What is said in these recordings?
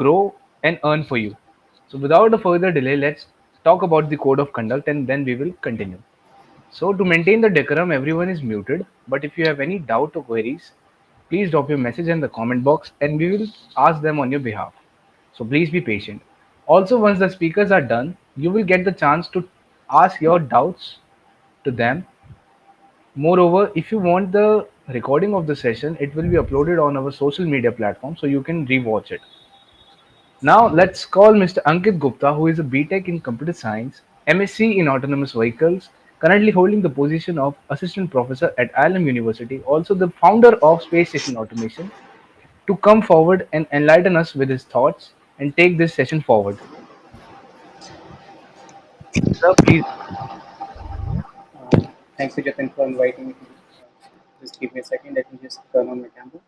grow and earn for you. So, without a further delay, let's talk about the code of conduct and then we will continue. So, to maintain the decorum, everyone is muted. But if you have any doubt or queries, please drop your message in the comment box and we will ask them on your behalf. So, please be patient. Also, once the speakers are done, you will get the chance to ask your doubts to them. Moreover, if you want the recording of the session, it will be uploaded on our social media platform so you can rewatch it. Now, let's call Mr. Ankit Gupta, who is a BTech in Computer Science, MSc in Autonomous Vehicles, currently holding the position of Assistant Professor at ILM University, also the founder of Space Station Automation, to come forward and enlighten us with his thoughts and take this session forward. Sir, please. Thanks, Jatin, for inviting me. Just give me a second. Let me just turn on my camera.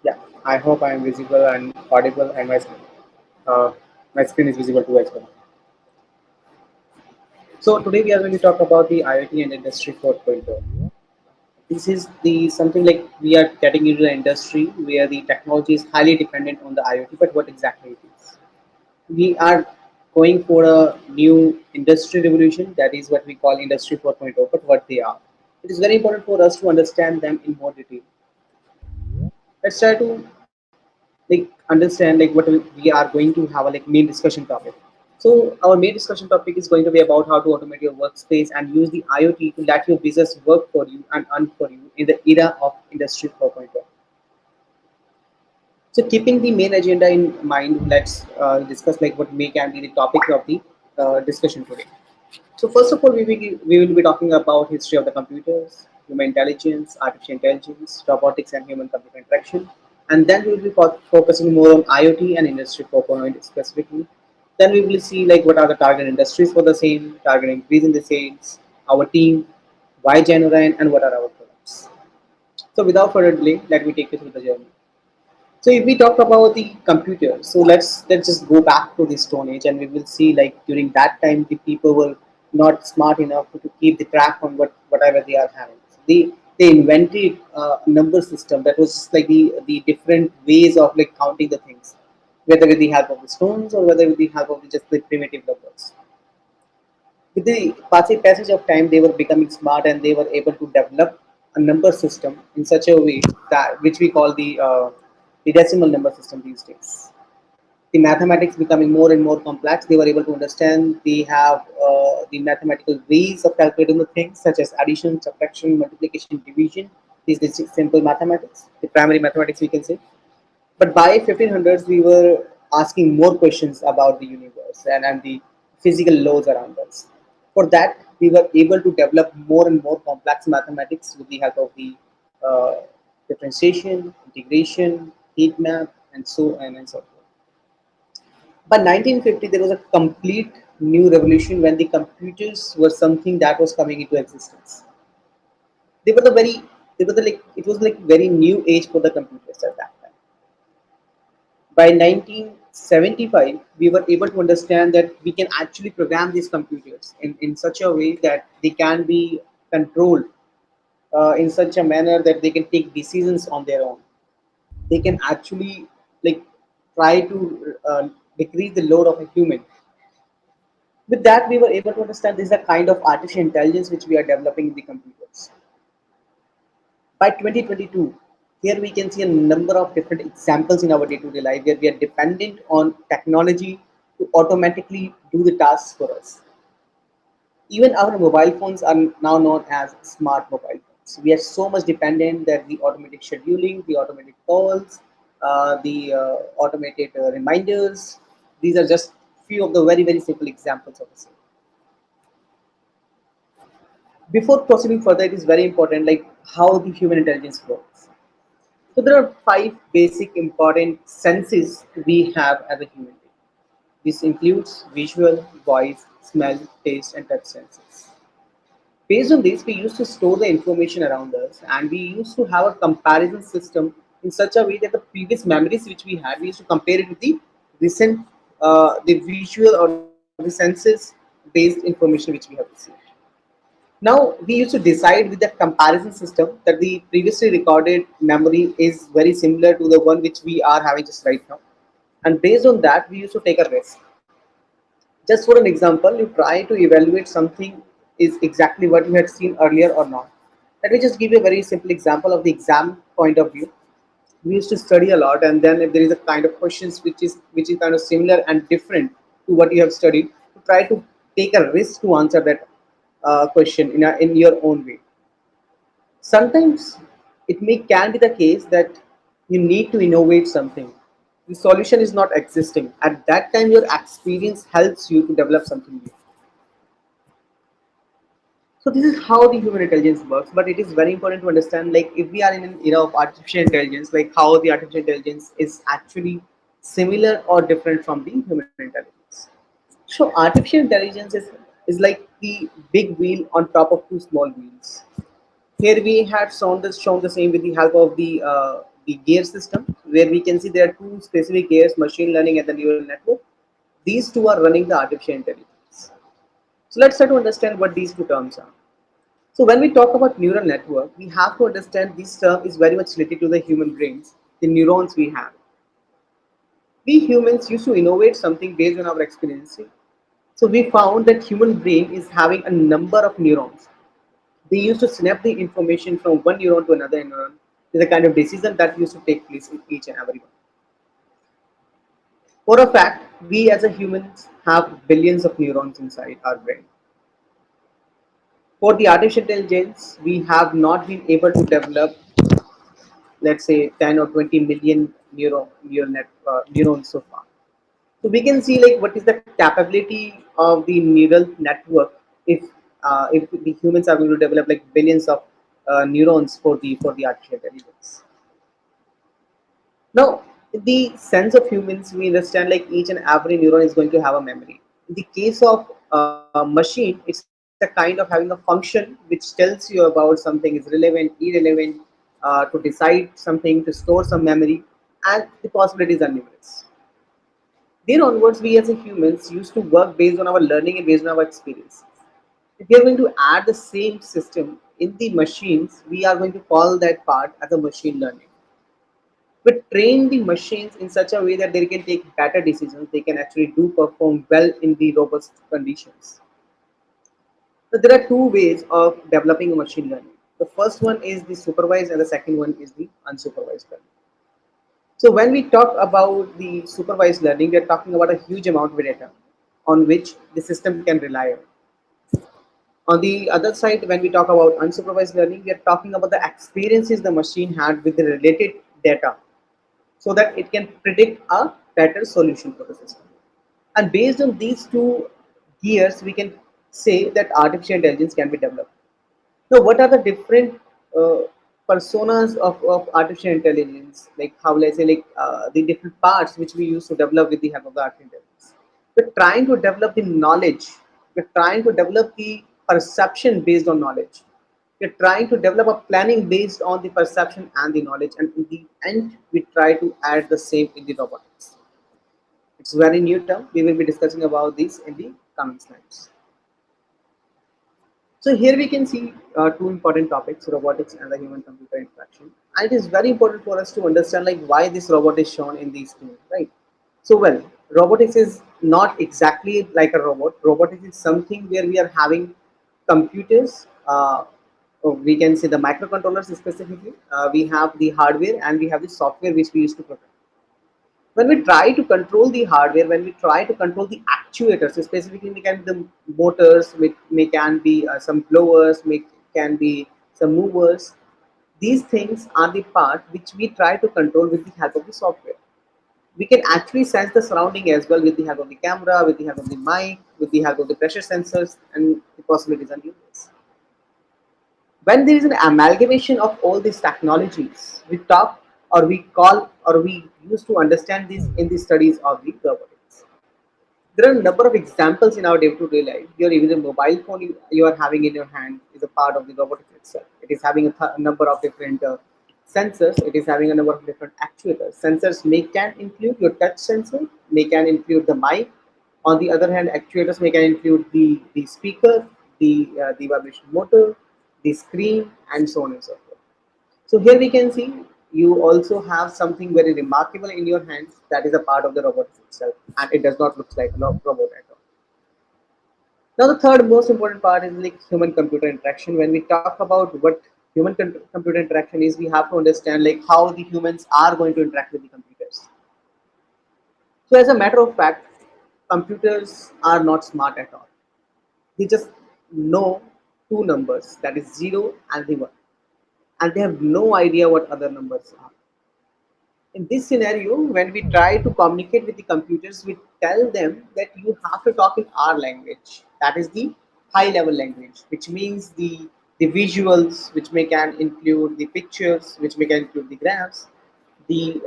Yeah, I hope I am visible and audible, and uh, my screen is visible too as well. So today we are going to talk about the IoT and Industry 4.0. This is the something like we are getting into the industry where the technology is highly dependent on the IoT. But what exactly it is? We are going for a new industry revolution. That is what we call Industry 4.0. But what they are? It is very important for us to understand them in more detail. Let's try to understand what we are going to have a main discussion topic. So our main discussion topic is going to be about how to automate your workspace and use the IoT to let your business work for you and earn for you in the era of Industry 4.0. So keeping the main agenda in mind, let's discuss what may can be the topic of the discussion today. So first of all, we will be talking about history of the computers, human intelligence, artificial intelligence, robotics, and human computer interaction. And then we will be focusing more on IoT and Industry 4.0 specifically. Then we will see what are the target industries for the same, target increase in the sales, our team, why Gen Orion, and what are our products. So without further delay, let me take you through the journey. So if we talk about the computer, so let's just go back to the Stone Age, and we will see during that time the people were not smart enough to keep the track on whatever they are having. So they invented a number system that was just the different ways of counting the things, whether with the help of the stones or whether with the help of just the primitive numbers. With the passage of time, they were becoming smart and they were able to develop a number system in such a way that which we call the decimal number system these days. The mathematics becoming more and more complex. They were able to understand. They have the mathematical ways of calculating the things such as addition, subtraction, multiplication, division. These are simple mathematics, the primary mathematics we can say. But by 1500s, we were asking more questions about the universe and the physical laws around us. For that, we were able to develop more and more complex mathematics with the help of the uh, differentiation, integration, heat map, and so on and so forth. By 1950, there was a complete new revolution when the computers were something that was coming into existence. They were the very, they were the it was very new age for the computers at that time. By 1975, we were able to understand that we can actually program these computers in such a way that they can be controlled in such a manner that they can take decisions on their own. They can actually like try to decrease the load of a human. With that, we were able to understand this is a kind of artificial intelligence which we are developing in the computers. By 2022, here we can see a number of different examples in our day-to-day life where we are dependent on technology to automatically do the tasks for us. Even our mobile phones are now known as smart mobile phones. We are so much dependent that the automatic scheduling, the automatic calls, the automated reminders, these are just few of the very, very simple examples of the same. Before proceeding further, it is very important how the human intelligence works. So there are five basic important senses we have as a human being. This includes visual, voice, smell, taste, and touch senses. Based on this, we used to store the information around us and we used to have a comparison system in such a way that the previous memories which we had, we used to compare it with the recent, the visual or the senses which we have. based information which we have received. Now we used to decide with the comparison system that the previously recorded memory is very similar to the one which we are having just right now, and based on that we used to take a risk. Just for an example, you try to evaluate something is exactly what you had seen earlier or not. Let me just give you a very simple example of the exam point of view. We used to study a lot, and then if there is a kind of questions which is kind of similar and different to what you have studied, to try to take a risk to answer that question in your own way. Sometimes it may can be the case that you need to innovate something. The solution is not existing. At that time, your experience helps you to develop something new. So this is how the human intelligence works. But it is very important to understand, like if we are in an era of artificial intelligence, like how the artificial intelligence is actually similar or different from the human intelligence. So artificial intelligence is like the big wheel on top of two small wheels. Here we had shown the same with the help of the gear system, where we can see there are two specific gears, machine learning and the neural network. These two are running the artificial intelligence. So let's try to understand what these two terms are. So when we talk about neural network, we have to understand this term is very much related to the human brains, the neurons we have. We humans used to innovate something based on our experience. So we found that human brain is having a number of neurons. They used to snap the information from one neuron to another neuron. There's a kind of decision that used to take place in each and every one. For a fact, we as a humans have billions of neurons inside our brain. For the artificial intelligence, we have not been able to develop, let's say, 10 or 20 million neurons so far. So we can see like what is the capability of the neural network if the humans are going to develop like billions of neurons for the artificial intelligence. Now, in the sense of humans, we understand like each and every neuron is going to have a memory. In the case of machine, it's a kind of having a function which tells you about something is relevant, irrelevant, to decide something, to store some memory, and the possibilities are numerous. Then onwards, we as a humans used to work based on our learning and based on our experience. If we are going to add the same system in the machines, we are going to call that part as a machine learning. We train the machines in such a way that they can take better decisions, they can actually do perform well in the robust conditions. So there are two ways of developing a machine learning. The first one is the supervised and the second one is the unsupervised learning. So when we talk about the supervised learning, we are talking about a huge amount of data on which the system can rely on. On the other side, when we talk about unsupervised learning, we are talking about the experiences the machine had with the related data so that it can predict a better solution for the system. And based on these two gears, we can say that artificial intelligence can be developed. Now, what are the different uh, personas of artificial intelligence? Like how let's say like the different parts which we use to develop with the help of the artificial intelligence. We're trying to develop the knowledge. We're trying to develop the perception based on knowledge. We're trying to develop a planning based on the perception and the knowledge. And in the end, we try to add the same in the robotics. It's a very new term. We will be discussing about this in the coming slides. So here we can see two important topics, robotics and the human computer interaction. And it is very important for us to understand like why this robot is shown in these screen, right? So well, robotics is not exactly like a robot. Robotics is something where we are having computers, we can say the microcontrollers specifically. We have the hardware and we have the software which we use to program. When we try to control the hardware, when we try to control the actuators, so specifically may can be the motors, may can be some blowers, can be some movers. These things are the part which we try to control with the help of the software. We can actually sense the surrounding as well with the help of the camera, with the help of the mic, with the help of the pressure sensors, and the possibilities are numerous. When there is an amalgamation of all these technologies, we talk or we call or we used to understand this in the studies of the robotics. There are a number of examples in our day-to-day life. Your even a mobile phone you are having in your hand is a part of the robotics itself. It is having a number of different sensors. It is having a number of different actuators. Sensors may can include your touch sensor, may can include the mic, On the other hand, actuators may can include the speaker, the vibration motor, the screen, and so on and so forth. So here we can see you also have something very remarkable in your hands that is a part of the robot itself, and it does not look like a robot at all. Now, the third most important part is like human computer interaction. When we talk about what human computer interaction is, we have to understand like how the humans are going to interact with the computers. So, as a matter of fact, computers are not smart at all. They just know two numbers, that is 0 and the 1, and they have no idea what other numbers are. In this scenario, when we try to communicate with the computers, we tell them that you have to talk in our language, that is the high level language, which means the visuals, which may can include the pictures, which may can include the graphs, the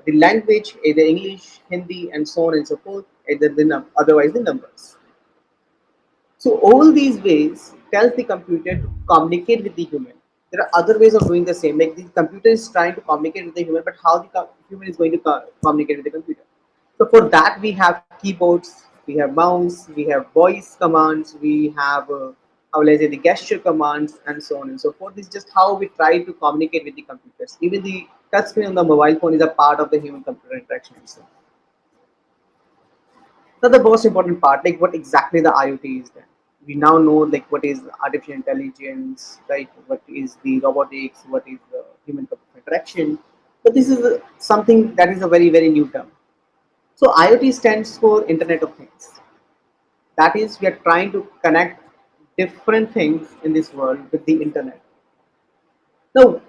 language, either English, Hindi, and so on and so forth, either otherwise the numbers. So all these ways tells the computer to communicate with the human. There are other ways of doing the same. Like the computer is trying to communicate with the human, but how the human is going to communicate with the computer? So for that we have keyboards, we have mouse, we have voice commands, we have how will I say the gesture commands, and so on and so forth. This is just how we try to communicate with the computers. Even the touch screen on the mobile phone is a part of the human computer interaction itself. Now the most important part, like what exactly the IoT is then. We now know like what is artificial intelligence, right? What is the robotics, what is the human computer interaction. But this is something that is a very, very new term. So IoT stands for Internet of Things. That is, we are trying to connect different things in this world with the internet. Now,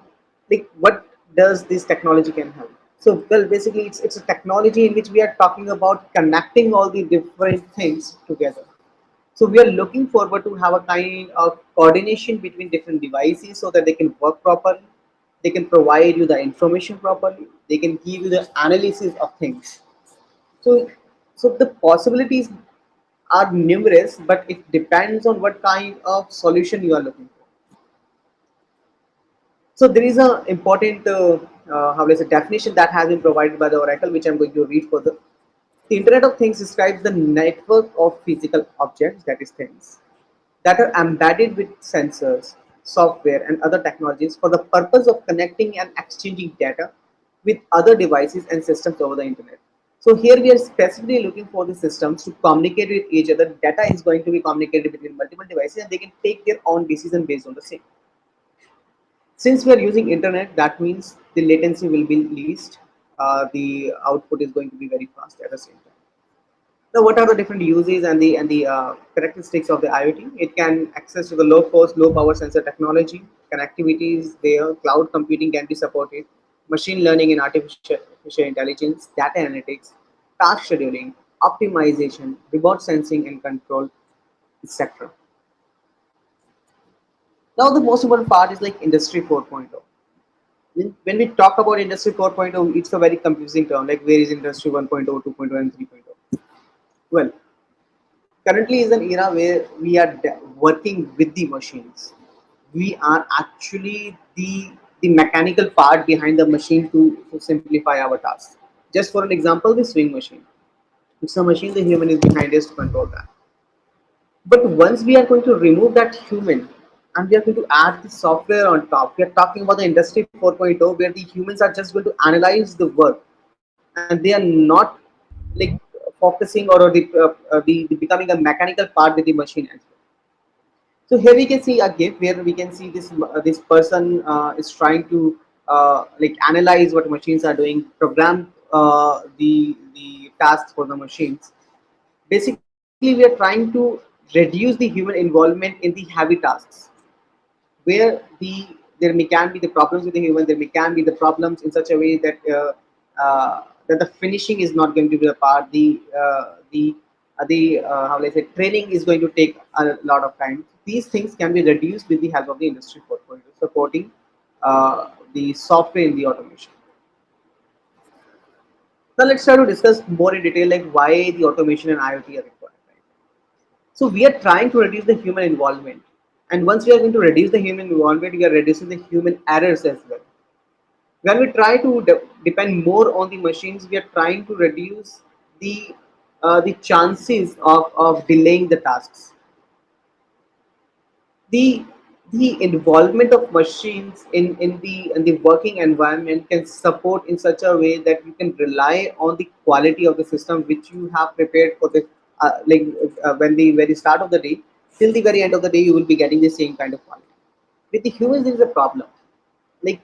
like what does this technology can help? So, well, basically, it's a technology in which we are talking about connecting all the different things together. So, we are looking forward to have a kind of coordination between different devices so that they can work properly. They can provide you the information properly. They can give you the analysis of things. So, so the possibilities are numerous, but it depends on what kind of solution you are looking for. So there is a important how let's say definition that has been provided by the Oracle, which I'm going to read further. The Internet of Things describes the network of physical objects, that is things, that are embedded with sensors, software, and other technologies for the purpose of connecting and exchanging data with other devices and systems over the internet. So here we are specifically looking for the systems to communicate with each other. Data is going to be communicated between multiple devices, and they can take their own decision based on the same. Since we are using internet, that means the latency will be least. The output is going to be very fast at the same time. Now, what are the different uses and the characteristics of the IoT? It can access to the low cost, low power sensor technology. Connectivity is there. Cloud computing can be supported. Machine learning and artificial intelligence, data analytics, task scheduling, optimization, remote sensing and control, etc. Now, the most important part is like Industry 4.0. When we talk about Industry 4.0, it's a very confusing term. Like, where is Industry 1.0, 2.0, and 3.0? Well, currently is an era where we are working with the machines. We are actually the mechanical part behind the machine to simplify our tasks. Just for an example, the swing machine. It's a machine, the human is behind us to control that. But once we are going to remove that human and we are going to add the software on top, we are talking about the Industry 4.0 where the humans are just going to analyze the work and they are not like focusing or becoming a mechanical part with the machine as well. So here we can see a GIF where we can see this person is trying to like analyze what machines are doing, program the tasks for the machines. Basically, we are trying to reduce the human involvement in the heavy tasks where there may can be the problems with the human, there may can be the problems in such a way that that the finishing is not going to be a part. The how will I say training is going to take a lot of time. These things can be reduced with the help of the Industry 4.0, supporting the software in the automation. Now let's try to discuss more in detail like why the automation and IoT are required. Right? So we are trying to reduce the human involvement, and once we are going to reduce the human involvement, we are reducing the human errors as well. When we try to depend more on the machines, we are trying to reduce the the chances of delaying the tasks. The the involvement of machines in the working environment can support in such a way that you can rely on the quality of the system which you have prepared for the when the very start of the day till the very end of the day you will be getting the same kind of quality. With the humans there is a problem. Like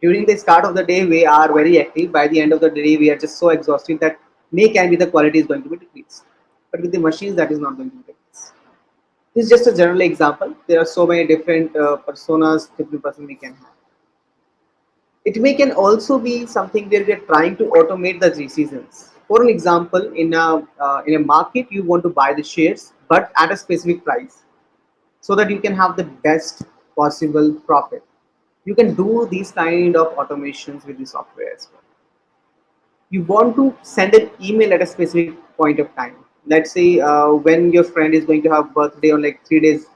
during the start of the day we are very active, by the end of the day we are just so exhausted that may can be the quality is going to be decreased, but with the machines that is not going to be the case. This is just a general example. There are so many different personas, different person we can have. It may can also be something where we are trying to automate the decisions. For an example, in a market, you want to buy the shares, but at a specific price, so that you can have the best possible profit. You can do these kind of automations with the software as well. You want to send an email at a specific point of time. Let's say when your friend is going to have birthday on like 3 days,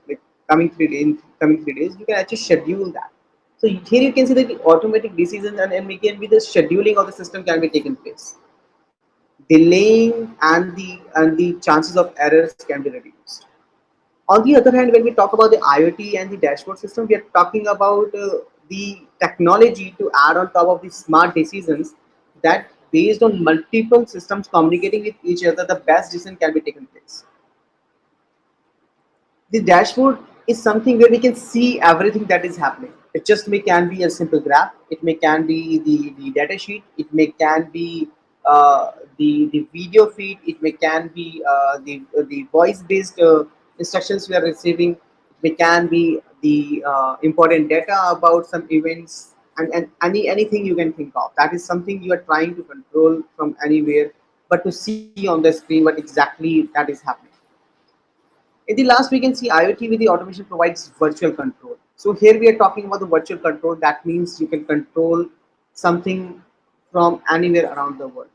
like coming 3 days, you can actually schedule that. So here you can see that the automatic decisions and we can be the scheduling of the system can be taken place. Delaying and the chances of errors can be reduced. On the other hand, when we talk about the IoT and the dashboard system, we are talking about the technology to add on top of the smart decisions that based on multiple systems communicating with each other, the best decision can be taken place. The dashboard is something where we can see everything that is happening. It just may can be a simple graph. It may can be the data sheet. It may can be the video feed. It may can be the voice based instructions we are receiving. It may can be the important data about some events and anything you can think of. That is something you are trying to control from anywhere, but to see on the screen what exactly that is happening. In the last, we can see IoT with the automation provides virtual control. So here we are talking about the virtual control. That means you can control something from anywhere around the world.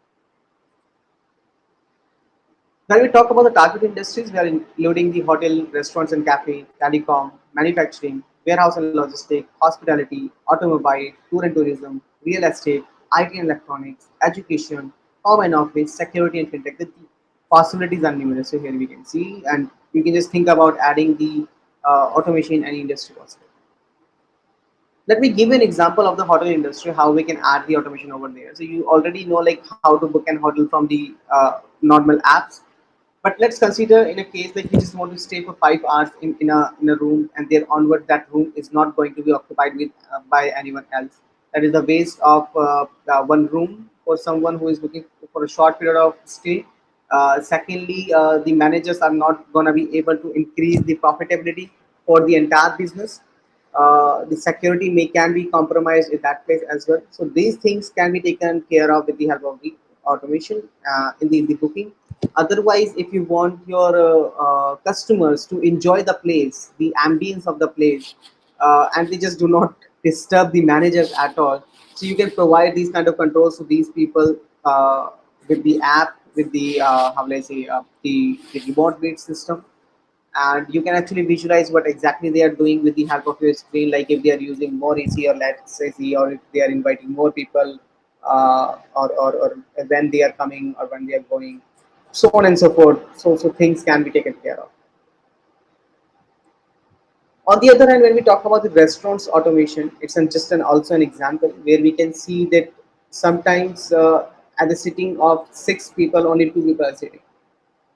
When we talk about the target industries, we are including the hotel, restaurants and cafe, telecom, manufacturing, warehouse and logistics, hospitality, automobile, tour and tourism, real estate, IT and electronics, education, home and office, security and fintech. The possibilities are numerous. So here we can see, and you can just think about adding the automation in any industry possible. Let me give you an example of the hotel industry, how we can add the automation over there. So you already know like how to book an hotel from the normal apps, but let's consider in a case that you just want to stay for 5 hours in a room, and there onward that room is not going to be occupied with by anyone else. That is the waste of one room for someone who is looking for a short period of stay. Secondly, the managers are not going to be able to increase the profitability for the entire business. The security may can be compromised in that place as well. So these things can be taken care of with the help of the automation in the booking. Otherwise, if you want your customers to enjoy the place, the ambience of the place, and they just do not disturb the managers at all, so you can provide these kind of controls to these people with the app, with the how will I say the remote based system, and you can actually visualize what exactly they are doing with the help of your screen, like if they are using more AC or less AC, or if they are inviting more people, or when they are coming or when they are going, so on and so forth. So things can be taken care of. On the other hand, when we talk about the restaurants automation, it's just also an example where we can see that sometimes at the sitting of 6 people only 2 people are sitting.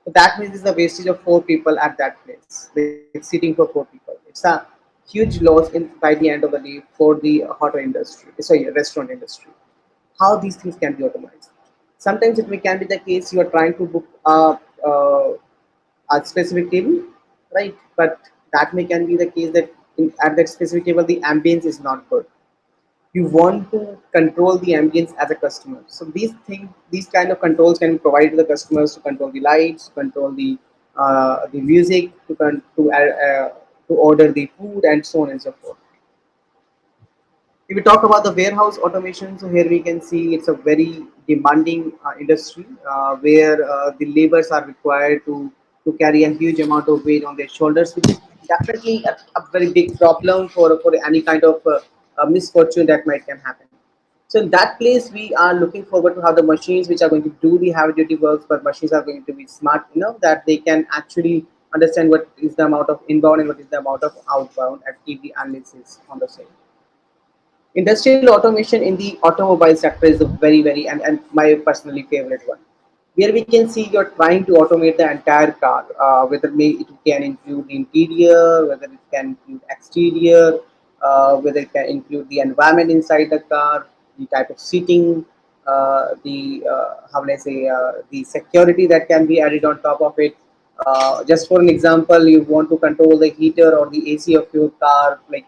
So that means it's a wastage of 4 people at that place, like sitting for 4 people. It's a huge loss by the end of the day for the hotel industry, sorry, restaurant industry. How these things can be automated? Sometimes it may can be the case you are trying to book a specific table, right? But that may can be the case that at that specific table the ambience is not good. You want to control the ambience as a customer. So these kind of controls can be provided to the customers to control the lights, to control the music, to order the food, and so on and so forth. If we talk about the warehouse automation, so here we can see it's a very demanding industry where the laborers are required to carry a huge amount of weight on their shoulders, which is definitely a very big problem for any kind of misfortune that might can happen. So in that place, we are looking forward to have the machines which are going to do the heavy duty works, but machines are going to be smart enough that they can actually understand what is the amount of inbound and what is the amount of outbound and keep the analysis on the same. Industrial automation in the automobile sector is a very, and my personally favorite one. Where we can see you're trying to automate the entire car, whether it can include the interior, whether it can include exterior, whether it can include the environment inside the car, the type of seating, the how will I say the security that can be added on top of it. Just for an example, you want to control the heater or the AC of your car, like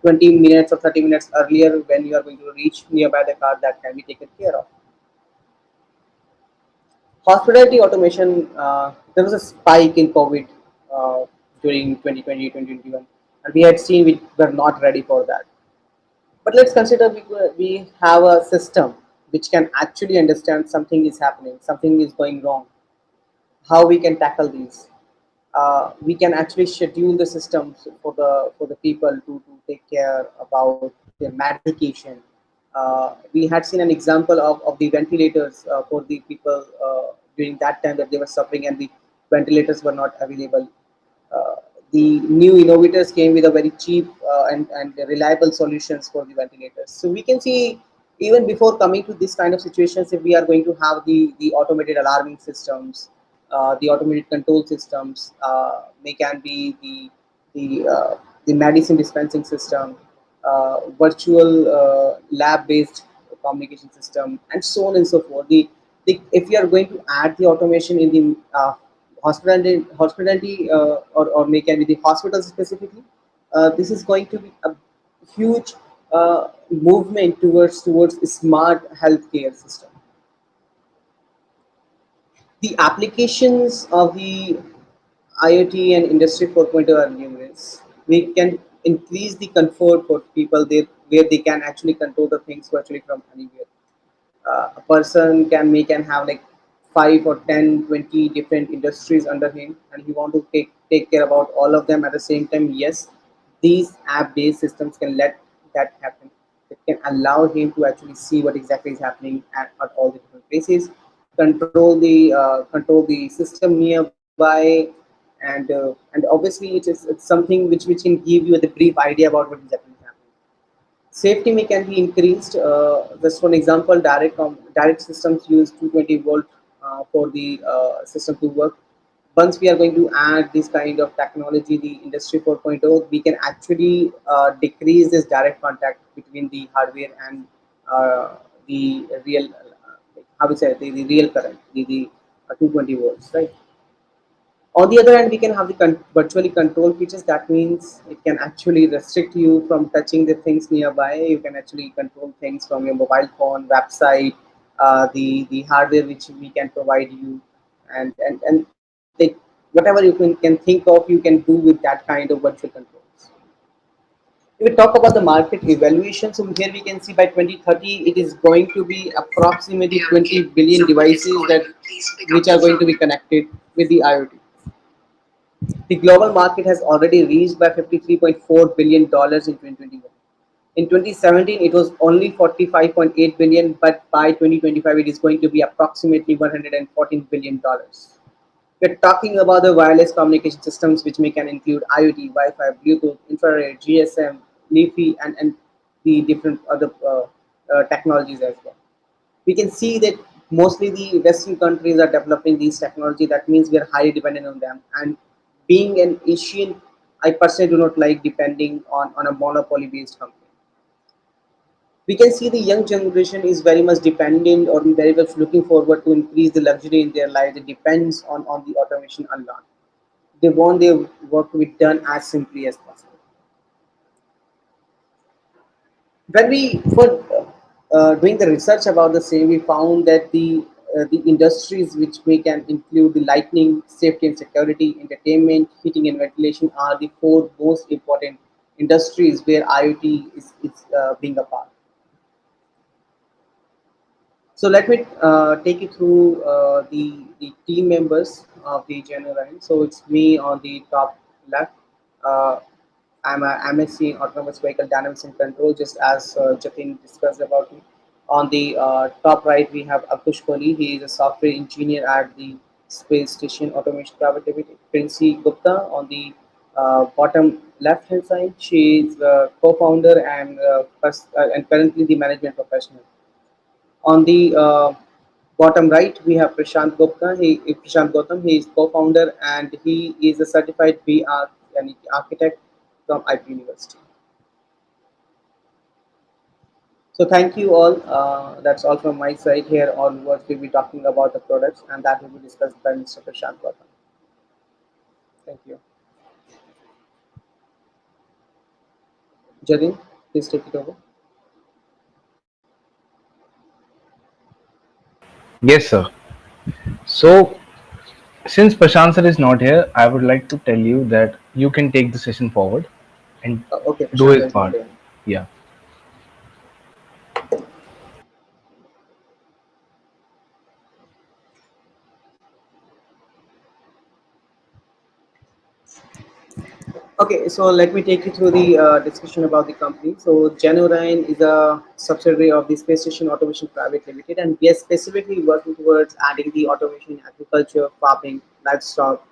20 minutes or 30 minutes earlier when you are going to reach nearby the car, that can be taken care of. Hospitality automation, there was a spike in COVID during 2020, 2021, and we had seen we were not ready for that. But let's consider we have a system which can actually understand something is happening, something is going wrong, how we can tackle these. We can actually schedule the systems for the people to take care about their medication. We had seen an example of the ventilators for the people during that time that they were suffering and the ventilators were not available. uh, the new innovators came with a very cheap and reliable solutions for the ventilators. So we can see even before coming to this kind of situations, if we are going to have the automated alarming systems, the automated control systems, they can be the medicine dispensing system, virtual lab based communication system, and so on and so forth. If you are going to add the automation in the hospitality or may can be the hospitals specifically, this is going to be a huge movement towards a smart healthcare system. The applications of the IoT and Industry 4.0 are numerous. We can increase the comfort for people there, where they can actually control the things virtually from anywhere. A person can have like 5 or 10, 20 different industries under him, and he want to take care about all of them at the same time. Yes, these app based systems can let that happen. It can allow him to actually see what exactly is happening at all the different places, control the system nearby, and obviously it's something which can give you the brief idea about what exactly is happening. Safety may can be increased. Just for an example, direct systems use 220-volt for the system to work. Once we are going to add this kind of technology, the Industry 4.0, we can actually decrease this direct contact between the hardware and the real, how we say, the real current, the 220 volts, right? On the other hand, we can have the virtually control features. That means it can actually restrict you from touching the things nearby. You can actually control things from your mobile phone, website, the hardware which we can provide you, and whatever you can think of, you can do with that kind of virtual controls. If we talk about the market evaluation, so here we can see by 2030 it is going to be approximately 20 billion devices that which are going to be connected with the IoT. The global market has already reached by $53.4 billion in 2021. In 2017, it was only 45.8 billion, but by 2025, it is going to be approximately $114 billion. We're talking about the wireless communication systems, which may can include IoT, Wi-Fi, Bluetooth, infrared, GSM, LiFi, and the different other technologies as well. We can see that mostly the Western countries are developing these technology. That means we are highly dependent on them. And being an Asian, I personally do not like depending on a monopoly based company. We can see the young generation is very much dependent or very much looking forward to increase the luxury in their life. It depends on the automation a lot. They want their work to be done as simply as possible. When we were doing the research about the same, we found that the industries which we can include the lighting, safety and security, entertainment, heating and ventilation are the four most important industries where IoT is being a part. So let me take you through the team members of the Gen Orion. So it's me on the top left. Uh, I'm a MSc in Autonomous Vehicle Dynamics and Control, just as Jatin discussed about me. On the top right, we have Akush Kohli. He is a software engineer at the Space Station Automation Private Limited. Princy Gupta on the bottom left hand side. She is the co-founder and currently the management professional. On the bottom right, we have Prashant Gupta. Prashant Gautam. He is co-founder and he is a certified BR, yani architect from IP University. So thank you all. That's all from my side. Here onwards, we'll be talking about the products, and that will be discussed by Mr. Prashant Gautam. Thank you. Jadin, please take it over. Yes, sir. So, since Prashant sir is not here, I would like to tell you that you can take the session forward and Okay, do Prashant his is not part. here. Yeah. Okay, so let me take you through the discussion about the company. So, Orion is a subsidiary of the Space Station Automation Private Limited, and we are specifically working towards adding the automation in agriculture, farming, livestock,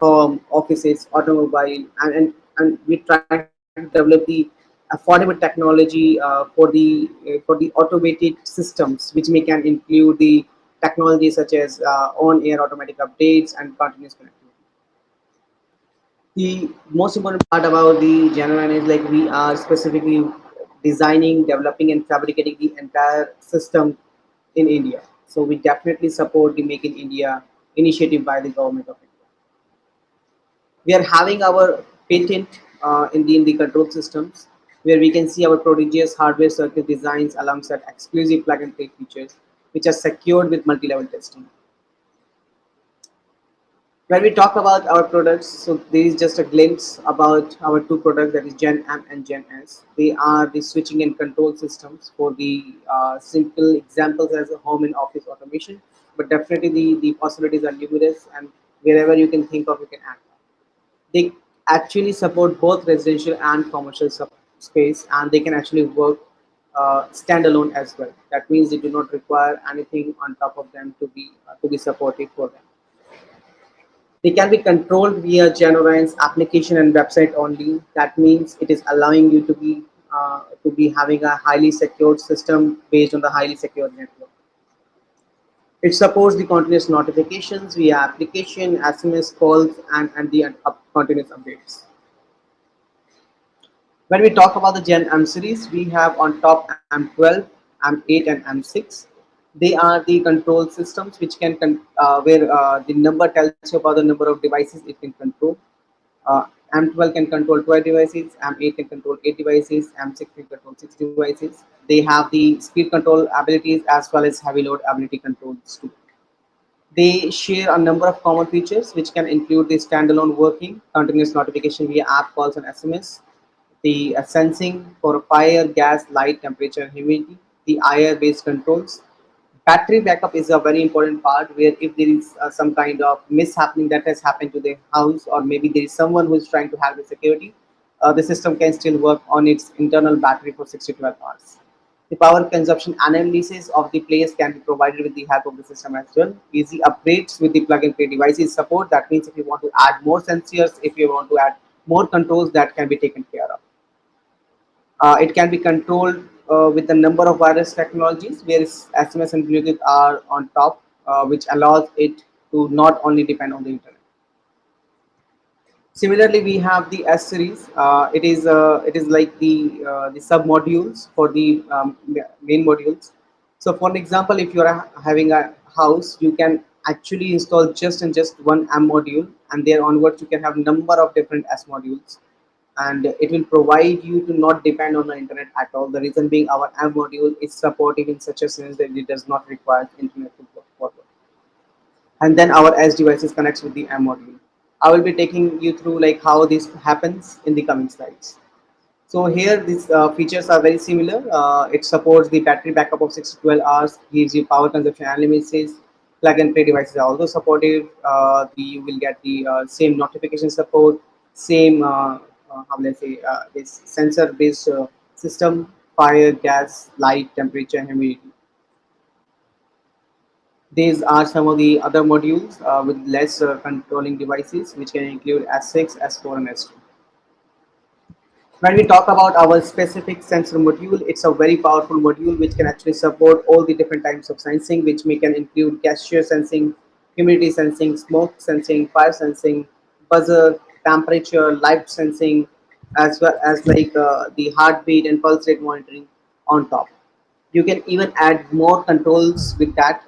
home, offices, automobile, and we try to develop the affordable technology for the automated systems, which may can include the technology such as on-air automatic updates and continuous connectivity. The most important part about the Genovan is like we are specifically designing, developing, and fabricating the entire system in India. So we definitely support the Make in India initiative by the government of India. We are having our patent in the control systems, where we can see our prodigious hardware circuit designs alongside exclusive plug and play features, which are secured with multi-level testing. When we talk about our products, so there is just a glimpse about our two products, that is Gen M and Gen S. They are the switching and control systems for the simple examples as a home and office automation, but definitely the possibilities are numerous, and wherever you can think of, you can add. They actually support both residential and commercial space, and they can actually work standalone as well. That means they do not require anything on top of them to be supportive for them. They can be controlled via Genorine's application and website only. That means it is allowing you to be having a highly secured system based on the highly secured network. It supports the continuous notifications via application, SMS calls, and the continuous updates. When we talk about the Gen M series, we have on top M12, M8, and M6. They are the control systems which where the number tells you about the number of devices it can control. M12 can control 12 devices, M8 can control 8 devices, M6 can control 6 devices. They have the speed control abilities as well as heavy load ability controls too. They share a number of common features which can include the standalone working, continuous notification via app calls and SMS, the sensing for fire, gas, light, temperature, and humidity, the IR-based controls. Battery backup is a very important part where if there is some kind of mishappening that has happened to the house, or maybe there is someone who is trying to hack the security, the system can still work on its internal battery for 6 to 12 hours. The power consumption analysis of the place can be provided with the help of the system as well. Easy upgrades with the plug and play devices support. That means if you want to add more sensors, if you want to add more controls, that can be taken care of. It can be controlled with a number of wireless technologies, where SMS and Bluetooth are on top, which allows it to not only depend on the internet. Similarly, we have the S series. It is like the sub modules for the main modules. So, for an example, if you are having a house, you can actually install just one M module, and there onwards you can have number of different S modules, and it will provide you to not depend on the internet at all. The reason being, our M module is supportive in such a sense that it does not require internet to work forward, and then our edge devices connects with the M module. I will be taking you through like how this happens in the coming slides. So here these features are very similar. It supports the battery backup of 6 to 12 hours, gives you power consumption analysis. Plug and play devices are also supportive. You will get the same notification support, same how will I say this sensor based system, fire, gas, light, temperature, and humidity. These are some of the other modules with less controlling devices, which can include S6, S4, and S2. When we talk about our specific sensor module, it's a very powerful module which can actually support all the different types of sensing, which may can include gesture sensing, humidity sensing, smoke sensing, fire sensing, buzzer, temperature, light sensing, as well as like the heartbeat and pulse rate monitoring on top. You can even add more controls with that,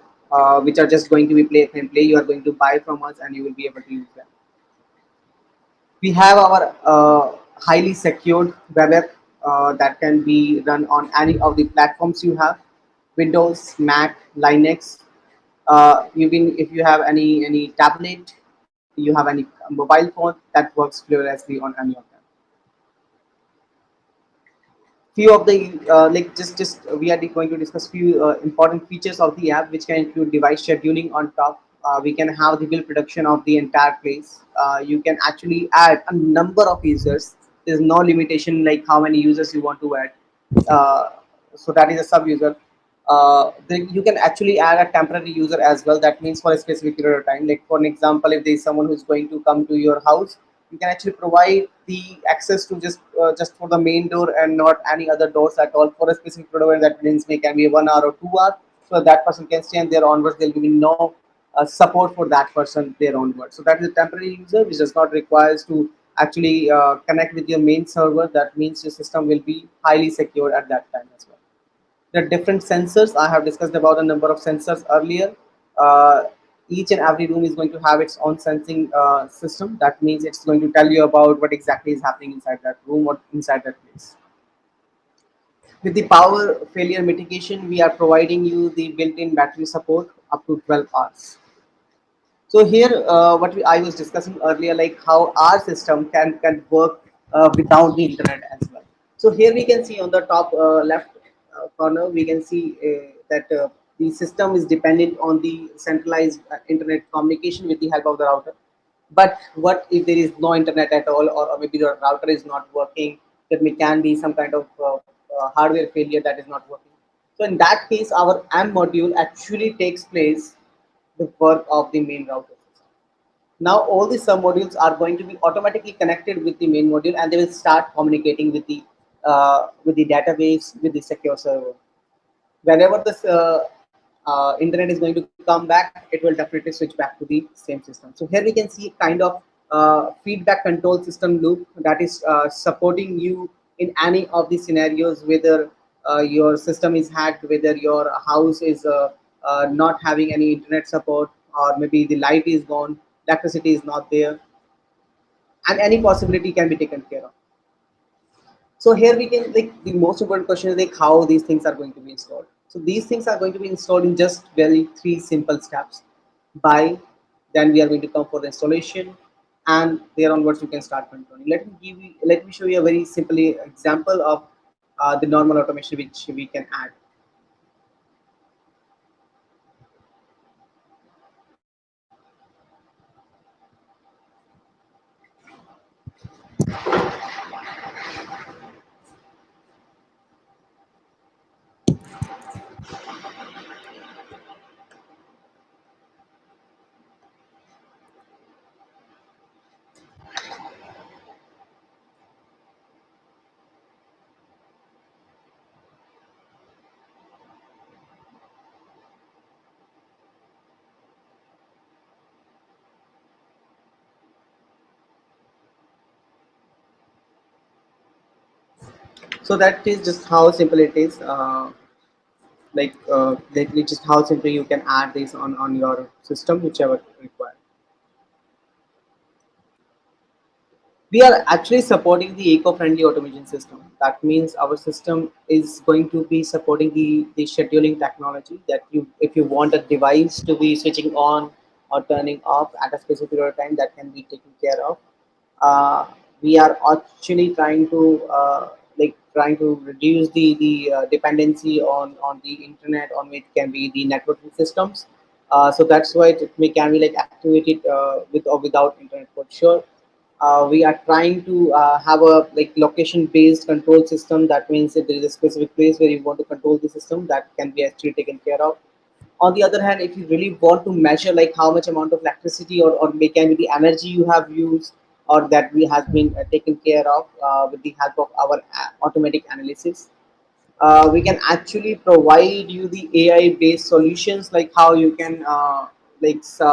which are just going to be play and play. You are going to buy from us, and you will be able to use them. We have our highly secured web app that can be run on any of the platforms you have: Windows, Mac, Linux. Even if you have any tablet, you have any mobile phone, that works flawlessly on any of them. Few of the like just we are going to discuss few important features of the app, which can include device scheduling on top. We can have the bill production of the entire place. You can actually add a number of users. There's no limitation like how many users you want to add. uh, so that is a sub user. You can actually add a temporary user as well. That means for a specific period of time. Like for an example, if there is someone who's going to come to your house, you can actually provide the access to just for the main door and not any other doors at all for a specific period. And that means may can be 1 hour or 2 hour. So that person can stay, and there onwards there will be no support for that person there onwards. So that is a temporary user which does not requires to actually connect with your main server. That means your system will be highly secure at that time as well. The different sensors, I have discussed about a number of sensors earlier. uh, each and every room is going to have its own sensing system. That means it's going to tell you about what exactly is happening inside that room or inside that place. With the power failure mitigation, we are providing you the built-in battery support up to 12 hours. So here, I was discussing earlier, like how our system can work without the internet as well. So here we can see on the top left corner, we can see that the system is dependent on the centralized internet communication with the help of the router. But what if there is no internet at all, or maybe the router is not working? That may can be some kind of hardware failure that is not working. So in that case, our AM module actually takes place the work of the main router system. Now all the sub modules are going to be automatically connected with the main module, and they will start communicating with the database, with the secure server. Whenever this internet is going to come back, it will definitely switch back to the same system. So here we can see kind of feedback control system loop that is supporting you in any of the scenarios, whether your system is hacked, whether your house is not having any internet support, or maybe the light is gone, electricity is not there, and any possibility can be taken care of. So here we can, like, the most important question is like how these things are going to be installed. So these things are going to be installed in just very three simple steps. Buy, then we are going to come for the installation, and there onwards you can start controlling. Let me show you a very simple example of the normal automation which we can add. So that is just how simple it is. Like just how simple you can add this on your system, whichever required. We are actually supporting the eco-friendly automation system. That means our system is going to be supporting the scheduling technology, that you, if you want a device to be switching on or turning off at a specific period of time, that can be taken care of. uh, we are actually trying to trying to reduce the dependency on the internet, on which can be the networking systems. So that's why it may can be like activated with or without internet for sure. We are trying to have a like location based control system. That means if there is a specific place where you want to control the system, that can be actually taken care of. On the other hand, if you really want to measure like how much amount of electricity or can be the energy you have used or that we has been taken care of with the help of our automatic analysis, we can actually provide you the AI based solutions like how you can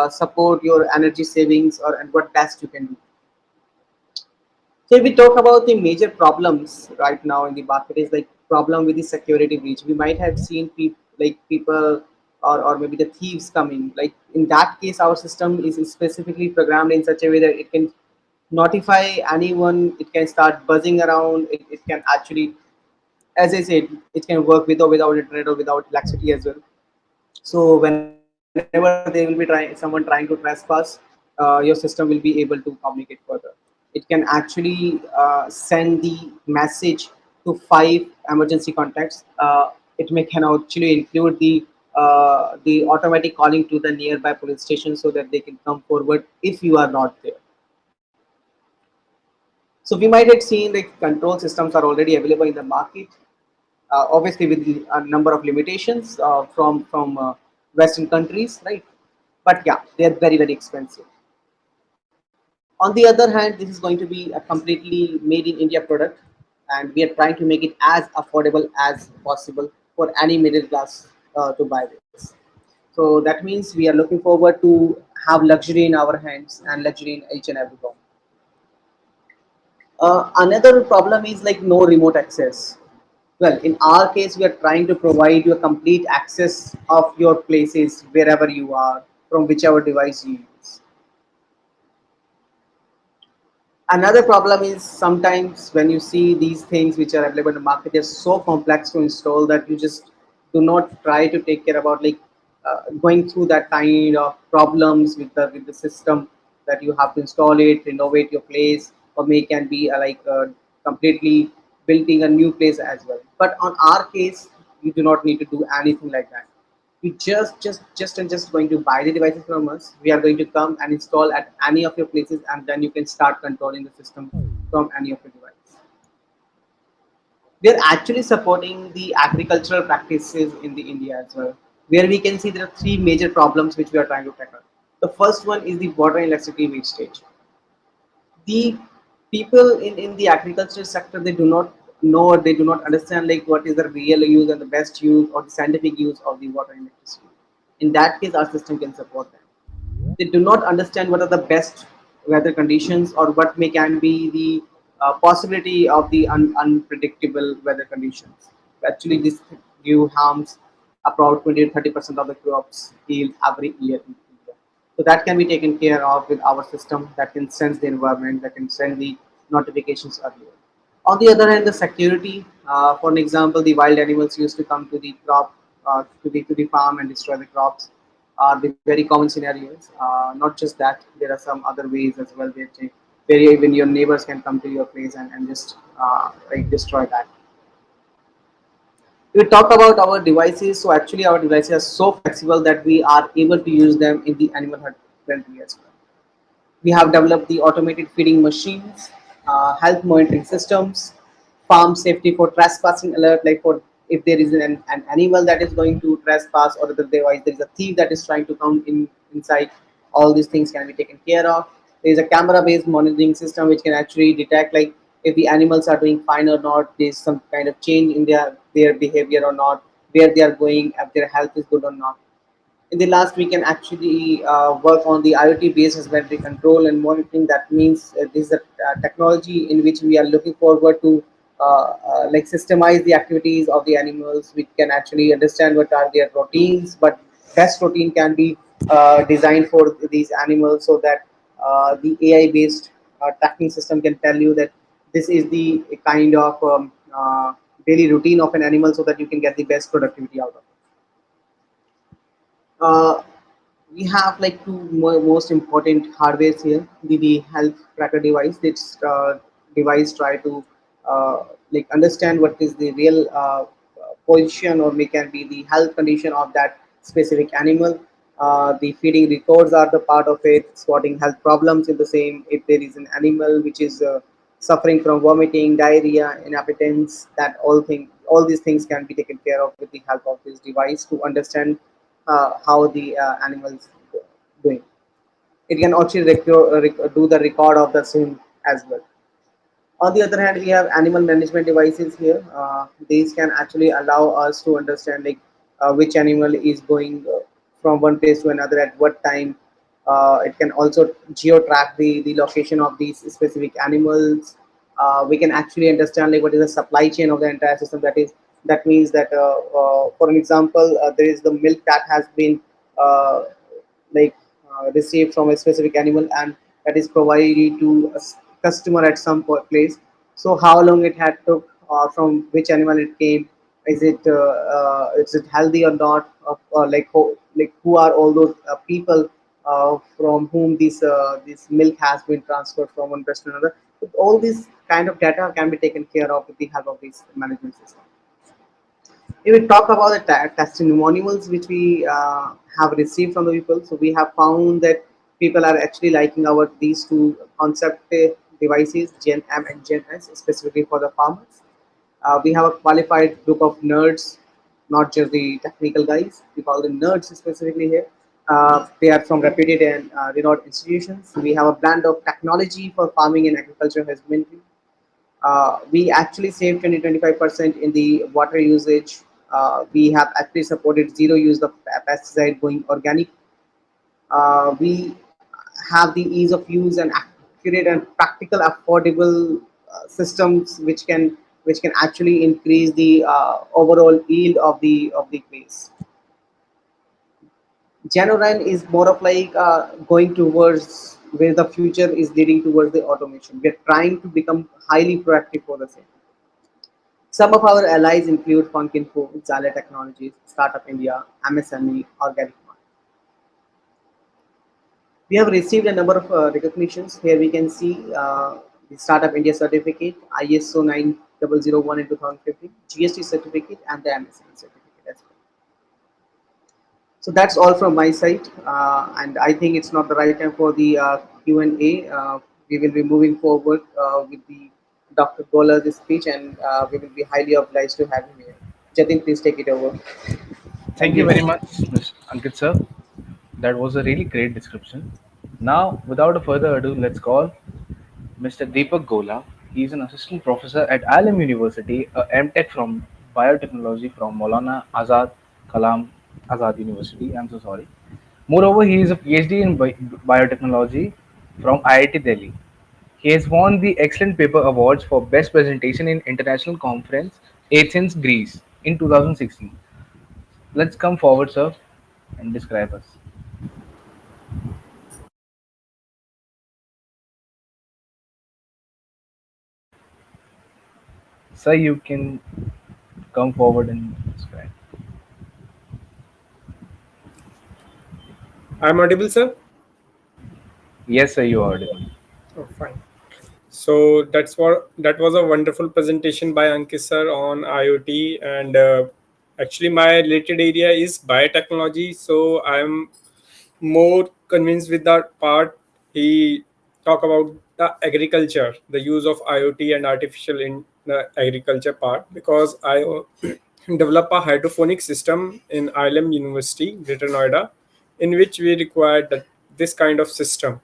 support your energy savings or and what best you can do. So if we talk about the major problems right now in the market is like problem with the security breach. We might have seen people or maybe the thieves coming. Like in that case, our system is specifically programmed in such a way that it can notify anyone. It can start buzzing around. It can actually, as I said, it can work with or without internet or without electricity as well. So whenever they will be trying someone trying to trespass, your system will be able to communicate further. It can actually send the message to 5 emergency contacts. It may can actually include the automatic calling to the nearby police station so that they can come forward if you are not there. So we might have seen like control systems are already available in the market, obviously with a number of limitations from Western countries, right? But yeah, they are very expensive. On the other hand, this is going to be a completely made in India product, and we are trying to make it as affordable as possible for any middle class to buy this. So that means we are looking forward to have luxury in our hands and luxury in each and every home. Another problem is like no remote access. Well, in our case, we are trying to provide you a complete access of your places wherever you are, from whichever device you use. Another problem is sometimes when you see these things which are available in the market, they're so complex to install that you just do not try to take care about like going through that kind of problems with the system that you have to install it, renovate your place, or may can be completely building a new place as well. But on our case, you do not need to do anything like that. We just going to buy the devices from us. We are going to come and install at any of your places, and then you can start controlling the system from any of your devices. We are actually supporting the agricultural practices in the India as well, where we can see there are three major problems which we are trying to tackle. The first one is the water and electricity wastage. The people in the agriculture sector, they do not know or they do not understand like what is the real use and the best use or the scientific use of the water and electricity. In that case, our system can support them. They do not understand what are the best weather conditions or what may can be the possibility of the unpredictable weather conditions. Actually, this give harms about 20 to 30% of the crops yield every year in India. So that can be taken care of with our system that can sense the environment, that can send the notifications earlier. On the other hand, the security, for an example, the wild animals used to come to the crop, to the farm and destroy the crops, are the very common scenarios. Not just that, there are some other ways as well where even your neighbors can come to your place and just destroy that. We talk about our devices. So actually, our devices are so flexible that we are able to use them in the animal husbandry as well. We have developed the automated feeding machines, health monitoring systems, farm safety for trespassing alert, like for if there is an animal that is going to trespass or the device, there is a thief that is trying to come inside, all these things can be taken care of. There is a camera based monitoring system which can actually detect like if the animals are doing fine or not, there is some kind of change in their behavior or not, where they are going, if their health is good or not. In the last, we can actually work on the IoT based inventory control and monitoring. That means this is a technology in which we are looking forward to like systemize the activities of the animals. We can actually understand what are their routines, but best routine can be designed for these animals so that the AI based tracking system can tell you that this is the kind of daily routine of an animal so that you can get the best productivity out of it. Uh, we have like two most important hardwares here. The health tracker device. This device try to like understand what is the real position or may can be the health condition of that specific animal. The feeding records are the part of it, spotting health problems in the same. If there is an animal which is suffering from vomiting, diarrhea, inappetence, that all these things can be taken care of with the help of this device to understand how the animals doing. It can also do the record of the same as well. On the other hand, we have animal management devices here. These can actually allow us to understand like which animal is going from one place to another at what time. It can also geo track the location of these specific animals. We can actually understand like what is the supply chain of the entire system. That means that for an example, there is the milk that has been uh, like received from a specific animal and that is provided to a customer at some place. So how long it had took, from which animal it came, is it healthy or not, or like who are all those people from whom this milk has been transferred from one place to another. So all these kind of data can be taken care of with the help of this management system. If we talk about the testimonials which we have received from the people, so we have found that people are actually liking our these two concept devices, Gen M and Gen S, specifically for the farmers. We have a qualified group of nerds, not just the technical guys. We call them nerds specifically here. They are from reputed and renowned institutions. We have a blend of technology for farming and agriculture husbandry. We actually saved 20-25% in the water usage. We have actually supported zero use of pesticide going organic. We have the ease of use and accurate and practical affordable systems which can actually increase the overall yield of the place. Genoran is more of like going towards where the future is leading towards the automation. We're trying to become highly proactive for the same. Some of our allies include Funkinfo, Zale Technologies, Startup India, MSME, Organic Mart. We have received a number of recognitions. Here we can see the Startup India certificate, ISO 9001 in 2015, GST certificate, and the MSME certificate as well. So that's all from my side, and I think it's not the right time for the Q&A. We will be moving forward with the Dr. Gola's speech, and we will be highly obliged to have him here. Jatin, please take it over. Thank Thank you you. very much, Mr. Ankit sir. That was a really great description. Now, without a further ado, let's call Mr. Deepak Gola. He is an assistant professor at Alam University, a MTech from biotechnology from Maulana Kalam Azad University. I'm so sorry. Moreover, he is a PhD in biotechnology from IIT Delhi. He has won the Excellent Paper Awards for Best Presentation in International Conference, Athens, Greece in 2016. Let's come forward, sir, and describe us. Sir, you can come forward and describe. I'm audible, sir? Yes, sir, you are audible. Oh, fine. So that was a wonderful presentation by Ankit sir on IoT, and actually my related area is biotechnology. So I'm more convinced with that part. He talk about the agriculture, the use of IoT and artificial in the agriculture part, because I develop a hydroponic system in ILM University, Greater Noida, in which we required this kind of system.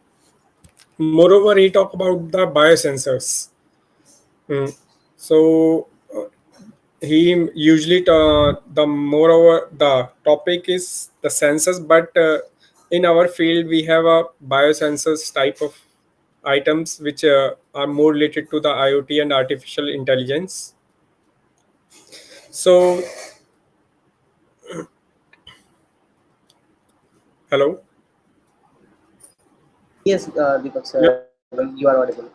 Moreover, he talk about the biosensors. Mm. So he usually the moreover the topic is the sensors, but in our field we have a biosensors type of items which are more related to the IoT and artificial intelligence. So hello, Yes, Deepak yeah, sir, you are audible.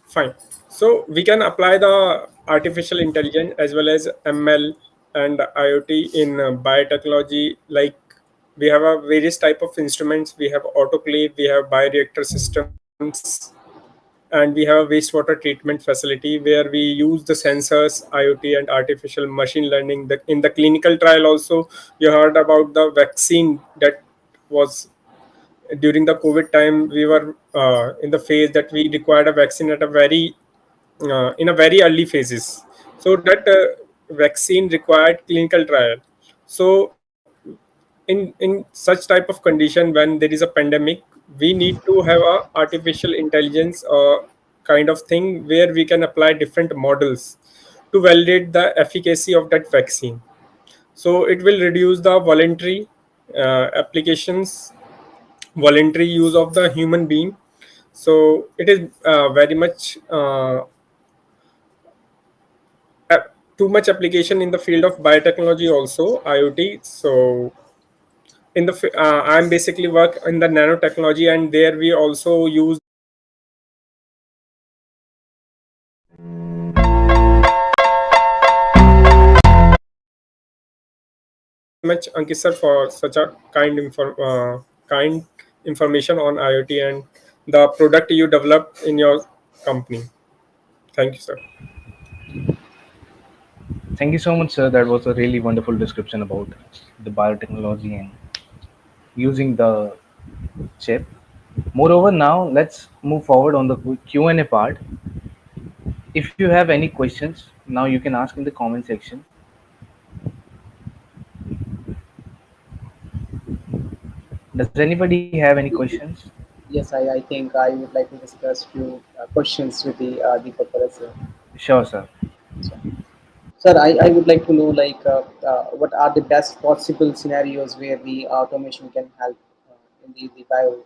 fine. So we can apply the artificial intelligence as well as ML and IoT in biotechnology. Like we have a various type of instruments. We have autoclave, we have bioreactor systems, and we have a wastewater treatment facility where we use the sensors, IoT, and artificial machine learning. In the clinical trial, also you heard about the vaccine that was during the COVID time. We were in the phase that we required a vaccine at a very in a very early phases. So that vaccine required clinical trial. So in such type of condition, when there is a pandemic, we need to have a artificial intelligence kind of thing where we can apply different models to validate the efficacy of that vaccine. So it will reduce the voluntary applications, voluntary use of the human being. So it is very much too much application in the field of biotechnology, also IoT. So in the I'm basically work in the nanotechnology, and there we also use much, Ankit sir, for such a kind information on IoT and the product you developed in your company. Thank you, sir. Thank you so much, sir. That was a really wonderful description about the biotechnology and using the chip. Moreover, now let's move forward on the Q&A part. If you have any questions, now you can ask in the comment section. Does anybody have any questions? Yes, I think I would like to discuss few questions with the Deepak as well. Sure, sir. So, sir, I would like to know like what are the best possible scenarios where the automation can help in the bio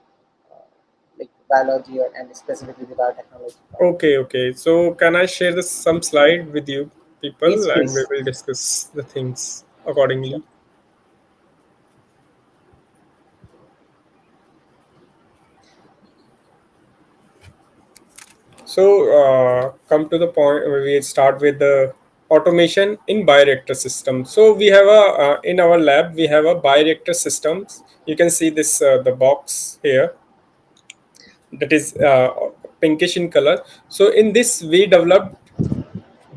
like biology and specifically the biotechnology part. Okay. So can I share this some slide with you Yes, people, and we please. will discuss the things accordingly. Sure. So come to the point where we start with the automation in bioreactor system. So we have a in our lab we have a bioreactor systems. You can see this the box here, that is pinkish in color. So in this we developed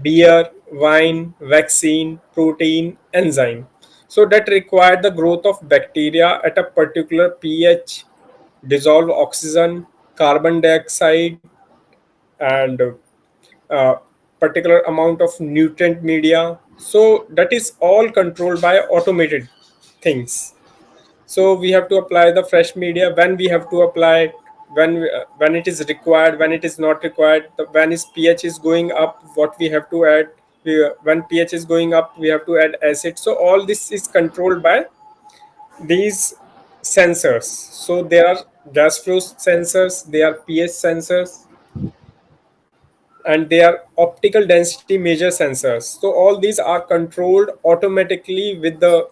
beer, wine, vaccine, protein, enzyme. So that required the growth of bacteria at a particular pH, dissolve oxygen, carbon dioxide, and uh, particular amount of nutrient media. So that is all controlled by automated things. So we have to apply the fresh media when we have to apply, when it is required, when it is not required, when is pH is going up, what we have to add. When pH is going up, we have to add acid. So all this is controlled by these sensors. So there are gas flow sensors, they are pH sensors, and they are optical density measure sensors. So all these are controlled automatically with the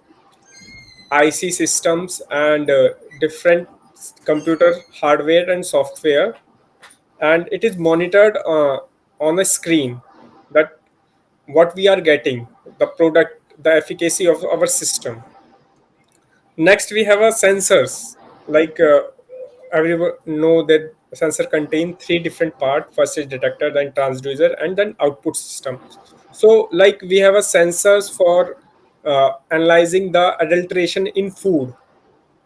IC systems and different computer hardware and software, and it is monitored on a screen, that what we are getting, the product, the efficacy of our system. Next, we have a sensors. Like everyone know that sensor contain three different part. First is detector, then transducer, and then output system. So, like we have a sensors for analyzing the adulteration in food,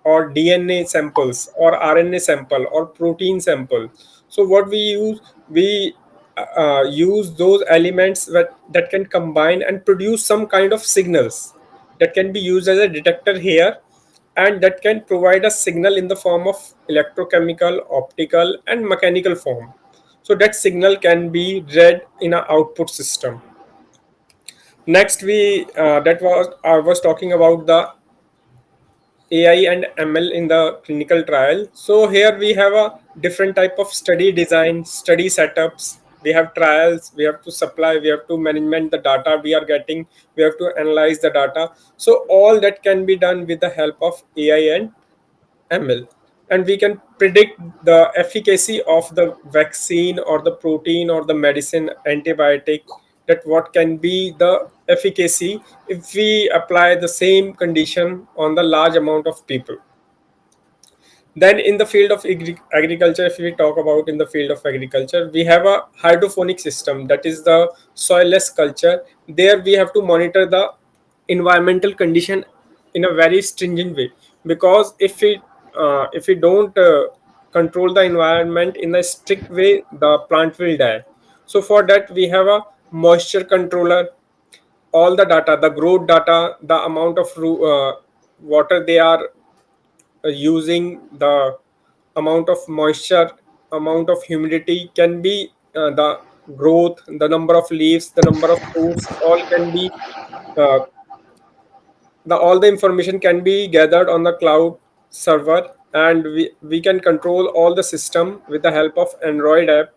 or DNA samples, or RNA sample, or protein sample. So what we use, we use those elements that can combine and produce some kind of signals that can be used as a detector here, and that can provide a signal in the form of electrochemical, optical, and mechanical form. So that signal can be read in an output system. Next, we that was I was talking about the AI and ML in the clinical trial. So here we have a different type of study design, study setups. We have trials, we have to supply, we have to management the data we are getting, we have to analyze the data. So all that can be done with the help of AI and ML. And we can predict the efficacy of the vaccine or the protein or the medicine antibiotic, that what can be the efficacy if we apply the same condition on the large amount of people. Then in the field of agriculture, if we talk about in the field of agriculture, we have a hydroponic system, that is the soilless culture. There we have to monitor the environmental condition in a very stringent way, because if we don't control the environment in a strict way, the plant will die. So for that we have a moisture controller, all the data, the growth data, the amount of water they are using, the amount of moisture, amount of humidity can be the growth, the number of leaves, the number of fruits, all can be uh, the all the information can be gathered on the cloud server, and we can control all the system with the help of Android app.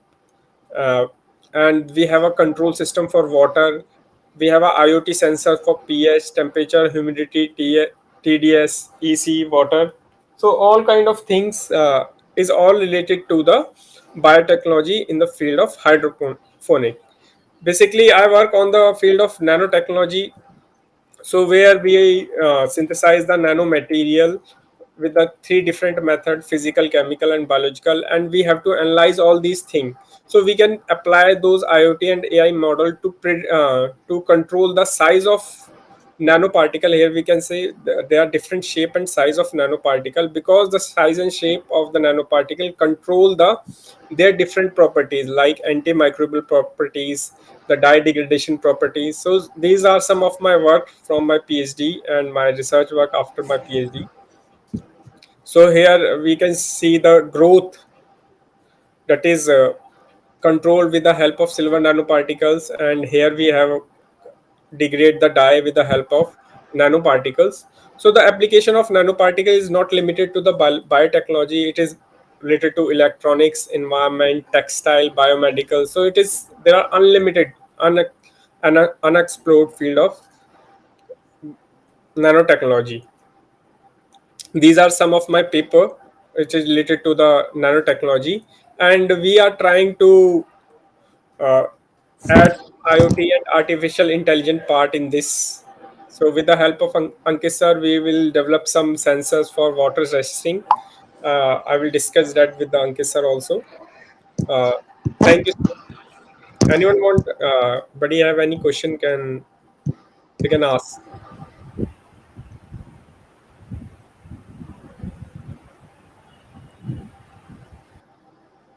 uh, and we have a control system for water. We have a IoT sensor for pH, temperature, humidity, TDS, EC, water. So all kind of things is all related to the biotechnology in the field of hydroponic. Basically, I work on the field of nanotechnology, so where we synthesize the nanomaterial with the three different method: physical, chemical, and biological, and we have to analyze all these things so we can apply those IoT and AI model to to control the size of nanoparticle. Here we can say there are different shape and size of nanoparticle, because the size and shape of the nanoparticle control their different properties like antimicrobial properties, the dye degradation properties. So these are some of my work from my PhD and my research work after my PhD. So here we can see the growth that is controlled with the help of silver nanoparticles, and here we have degrade the dye with the help of nanoparticles. So the application of nanoparticle is not limited to the biotechnology; it is related to electronics, environment, textile, biomedical. So it is there are unlimited, unexplored field of nanotechnology. These are some of my paper which is related to the nanotechnology, and we are trying to uh, add IoT and artificial intelligence part in this. So with the help of Ankit sir, we will develop some sensors for water resisting. I will discuss that with the Ankit sir also. Uh, Thank you, sir. Anyone want? Buddy, have any question? Can you can ask?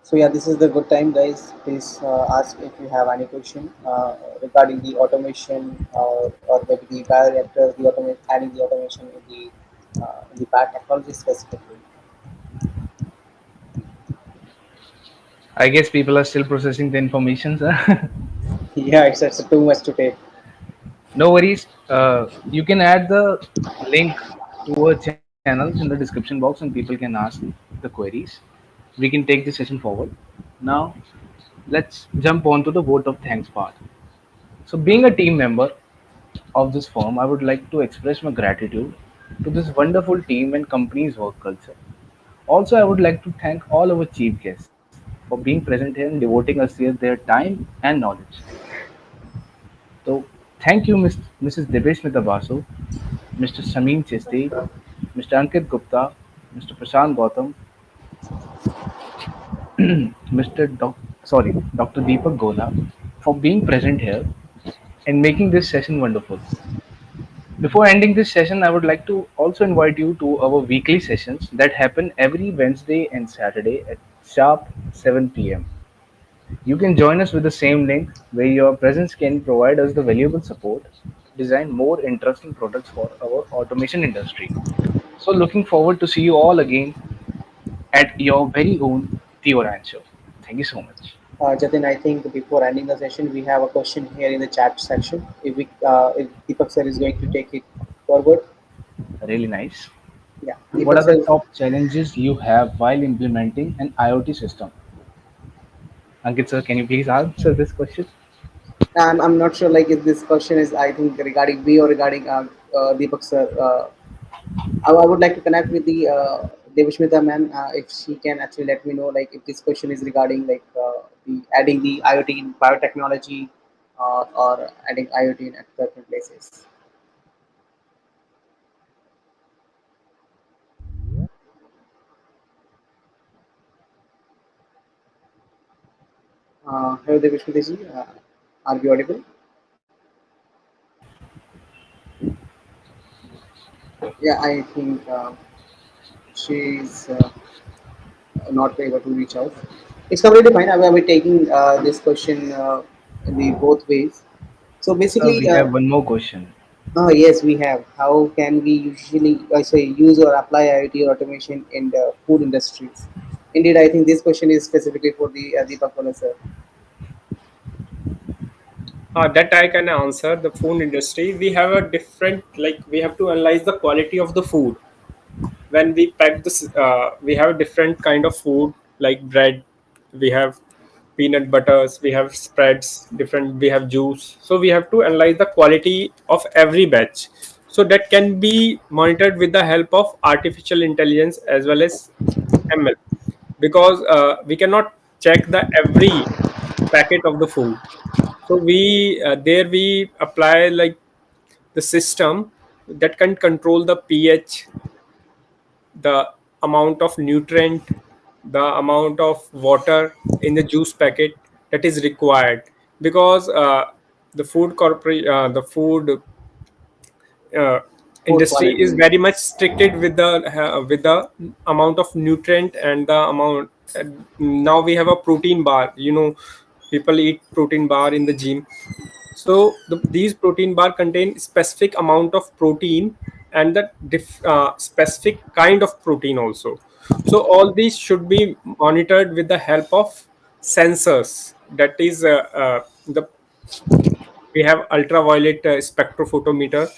So yeah, this is the good time, guys. Please ask if you have any question regarding the automation or maybe the bioreactors, the adding the automation in the biotechnology specifically. I guess people are still processing the information, sir. Yeah, it's too much to take. No worries. You can add the link to our channels in the description box, and people can ask the queries. We can take the session forward. Now, let's jump on to the vote of thanks part. So, being a team member of this firm, I would like to express my gratitude to this wonderful team and company's work culture. Also, I would like to thank all our chief guests for being present here and devoting us here their time and knowledge. So, thank you, Mrs. Debeshmita Basu, Mr. Samin Chisti, Mr. Ankit Gupta, Mr. Prashant Gautam, Mr. Dr. Deepak Gola for being present here and making this session wonderful. Before ending this session, I would like to also invite you to our weekly sessions that happen every Wednesday and Saturday at sharp 7 p.m. You can join us with the same link where your presence can provide us the valuable support to design more interesting products for our automation industry. So looking forward to see you all again at your very own Theo Rancho. Thank you so much. Jatin, I think before ending the session, we have a question here in the chat section. If Deepak sir is going to take it forward, Really nice. yeah, What Deepak are the sir. top challenges you have while implementing an IoT system? Ankit sir, can you please answer this question? I'm not sure like if this question is I think regarding me or regarding Deepak sir. I would like to connect with the Devashmita ma'am if she can actually let me know like if this question is regarding like the adding the IoT in biotechnology or adding IoT in certain places. Hello Devashmita ji, are you audible? Yeah, I think she's not able to reach out. It's completely fine. I will be taking this question in the both ways. So Sir, basically, we have one more question. Oh, yes, we have. How can we usually, I say, use or apply IoT automation in the food industries? Indeed, I think this question is specifically for the Deepak Pala, sir. That I can answer. The food industry, we have a different, like we have to analyze the quality of the food. When we pack this, we have different kind of food like bread, we have peanut butters, we have spreads, different, we have juice. So we have to analyze the quality of every batch. So that can be monitored with the help of artificial intelligence as well as ML, because we cannot check the every packet of the food. So we there we apply like the system that can control the pH, the amount of nutrient, the amount of water in the juice packet that is required, because the food uh, Food industry is quality. very much stricted with the amount of nutrient and the amount. Now we have a protein bar, people eat protein bar in the gym. So these protein bar contain specific amount of protein and the specific kind of protein also. So all these should be monitored with the help of sensors, that is the we have ultraviolet spectrophotometer,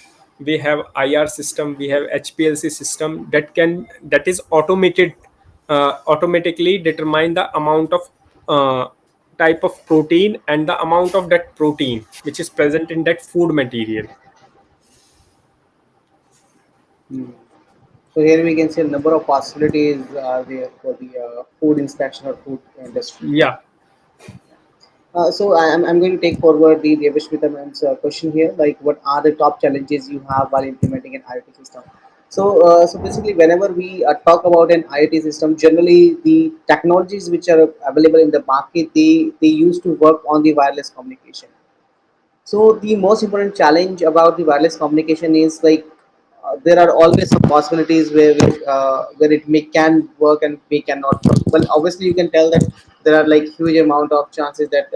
we have IR system, we have HPLC system that is automated, automatically determine the amount of type of protein and the amount of that protein which is present in that food material. Hmm. So here we can see a number of possibilities there for the food inspection or food industry. Yeah. I'm going to take forward the Devashmita ma'am's question here. Like, what are the top challenges you have while implementing an IoT system? So basically, whenever we talk about an IoT system, generally the technologies which are available in the market, they used to work on the wireless communication. So the most important challenge about the wireless communication is like there are always some possibilities where it may can work and may cannot work. Well, obviously you can tell that there are like huge amount of chances that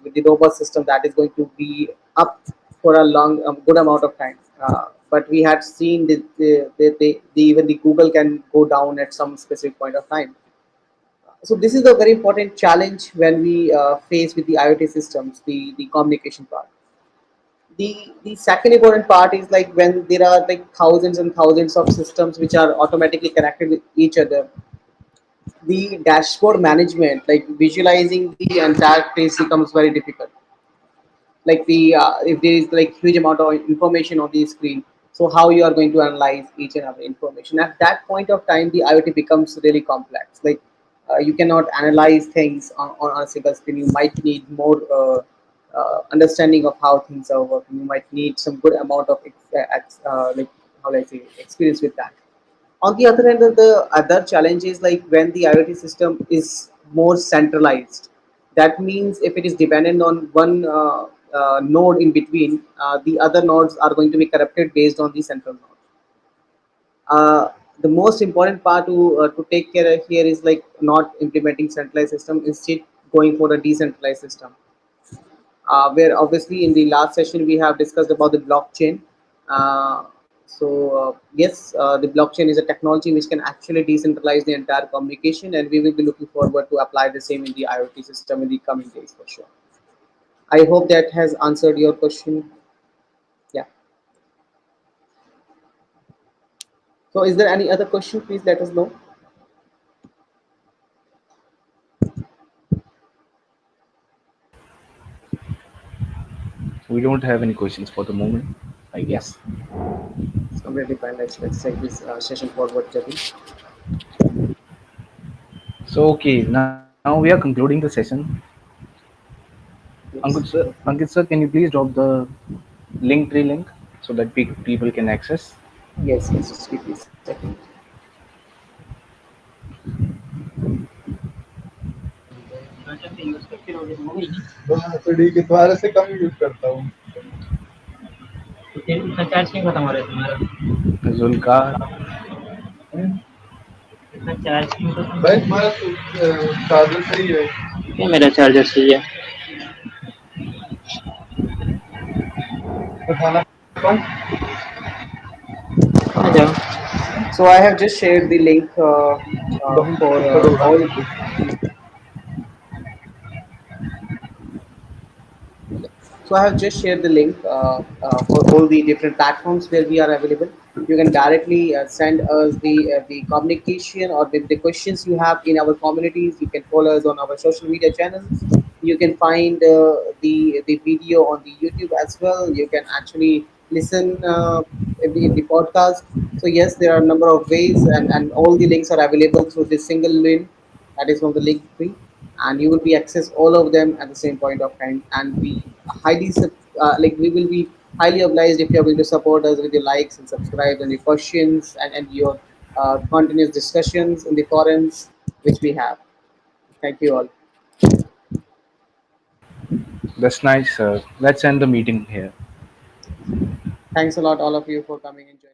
with the robust system that is going to be up for a long good amount of time. But we had seen even the Google can go down at some specific point of time. So this is a very important challenge when we face with the IoT systems, the communication part. The second important part is like when there are like thousands and thousands of systems which are automatically connected with each other, the dashboard management, like visualizing the entire place, becomes very difficult. Like if there is like huge amount of information on the screen, so how you are going to analyze each and every information at that point of time, the IoT becomes really complex. Like you cannot analyze things on a single screen. You might need more understanding of how things are working. You might need some good amount of like how do I say experience with that. On the other hand, the other challenge is like when the IoT system is more centralized. That means if it is dependent on one node in between, the other nodes are going to be corrupted based on the central node. The most important part to take care of here is like not implementing centralized system, instead going for a decentralized system, where obviously in the last session we have discussed about the blockchain. Yes, the blockchain is a technology which can actually decentralize the entire communication, and we will be looking forward to apply the same in the IoT system in the coming days for sure. I hope that has answered your question. Yeah. So, is there any other question? Please let us know. We don't have any questions for the moment, I Yeah, guess. it's completely fine. Let's take this session forward, Jatin. So okay, now we are concluding the session. Yes. Ankit sir, can you please drop the link tree link so that people can access? Yes. Just give me a second. SD के तुम्हारे से कम use करता हूँ इतना charge क्यों खत्म हो रहा है तुम्हारा जुल्कार, इतना चार्ज क्यों खत्म भाई तुम्हारा चार्जर सही है क्या मेरा चार्जर सही है उठाना Yeah. So I have just shared the link for all. So I have just shared the link for all the different platforms where we are available. You can directly send us the communication or the questions you have in our communities. You can follow us on our social media channels. You can find the video on the YouTube as well. You can actually listen in the podcast. So yes, there are a number of ways, and all the links are available through this single link, that is from the link tree, and you will be access all of them at the same point of time. And we we will be highly obliged if you are going to support us with your likes and subscribe and your questions, and your continuous discussions in the forums which we have. Thank you all. That's nice, sir. Let's end the meeting here. Thanks a lot, all of you, for coming and joining.